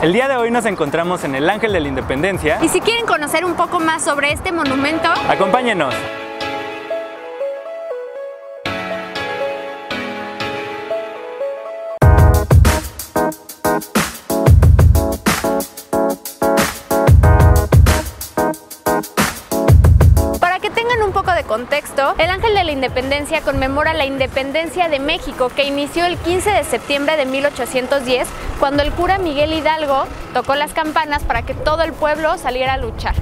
El día de hoy nos encontramos en el Ángel de la Independencia. Y si quieren conocer un poco más sobre este monumento, ¡acompáñenos! contexto, el Ángel de la Independencia conmemora la independencia de México, que inició el 15 de septiembre de 1810, cuando el cura Miguel Hidalgo tocó las campanas para que todo el pueblo saliera a luchar.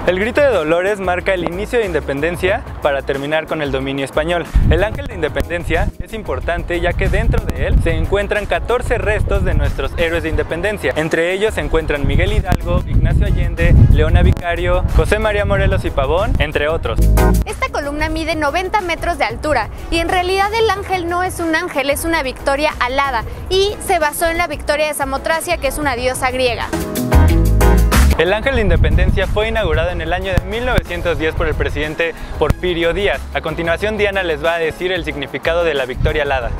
El grito de Dolores marca el inicio de independencia para terminar con el dominio español. El Ángel de Independencia es importante ya que dentro de él se encuentran 14 restos de nuestros héroes de independencia. Entre ellos se encuentran Miguel Hidalgo, Ignacio Allende, Leona Vicario, José María Morelos y Pavón, entre otros. Esta columna mide 90 metros de altura y en realidad el ángel no es un ángel, es una victoria alada y se basó en la victoria de Samotracia, que es una diosa griega. El Ángel de Independencia fue inaugurado en el año de 1910 por el presidente Porfirio Díaz. A continuación, Diana les va a decir el significado de la victoria alada.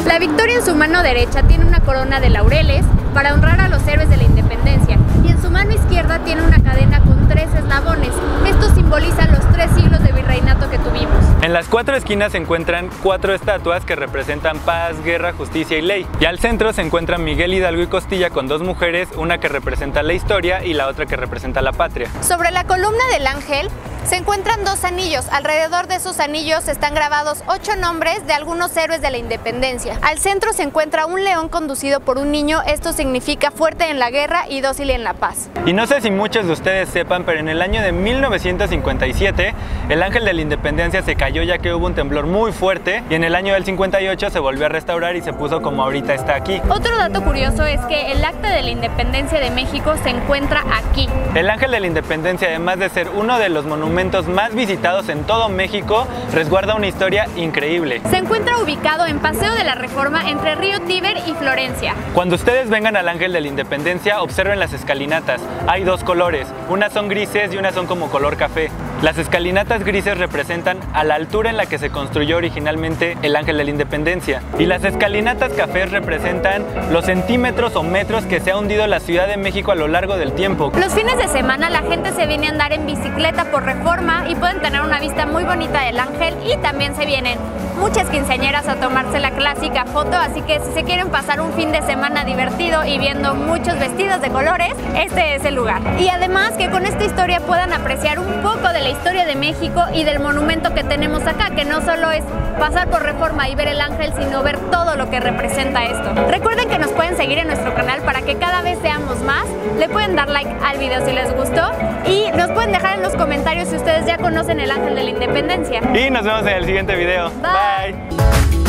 La victoria en su mano derecha tiene una corona de laureles para honrar a los héroes de la independencia y en su mano izquierda tiene una cadena con 3 eslabones. Esto simboliza los 3 siglos de virreinato que tuvimos. En las 4 esquinas se encuentran 4 estatuas que representan paz, guerra, justicia y ley. Y al centro se encuentran Miguel Hidalgo y Costilla con 2 mujeres, una que representa la historia y la otra que representa la patria. Sobre la columna del ángel se encuentran 2 anillos. Alrededor de esos anillos están grabados 8 nombres de algunos héroes de la independencia. Al centro se encuentra un león conducido por un niño. Esto significa fuerte en la guerra y dócil en la paz. Y no sé si muchos de ustedes sepan, pero en el año de 1957 el Ángel de la Independencia se cayó ya que hubo un temblor muy fuerte y en el año del 58 se volvió a restaurar y se puso como ahorita está aquí. Otro dato curioso es que el acta de la independencia de México se encuentra aquí. El Ángel de la Independencia, además de ser uno de los monumentos más visitados en todo México, resguarda una historia increíble. Se encuentra ubicado en Paseo de la Reforma entre Río Tiber y Florencia. Cuando ustedes vengan al Ángel de la Independencia, observen las escalinatas. Hay 2 colores, unas son grises y unas son como color café. Las escalinatas grises representan a la altura en la que se construyó originalmente el Ángel de la Independencia. Y las escalinatas cafés representan los centímetros o metros que se ha hundido la Ciudad de México a lo largo del tiempo. Los fines de semana la gente se viene a andar en bicicleta por Reforma y pueden tener una vista muy bonita del ángel, y también se vienen muchas quinceañeras a tomarse la clásica foto, así que si se quieren pasar un fin de semana divertido y viendo muchos vestidos de colores, este es el lugar. Y además que con esta historia puedan apreciar un poco de la historia de México y del monumento que tenemos acá, que no solo es pasar por Reforma y ver el ángel, sino ver todo lo que representa esto. Recuerden que nos pueden seguir en nuestro canal para que cada vez seamos más. Le pueden dar like al video si les gustó y nos pueden dejar en los comentarios si ustedes ya conocen el Ángel de la Independencia. Y nos vemos en el siguiente video. Bye.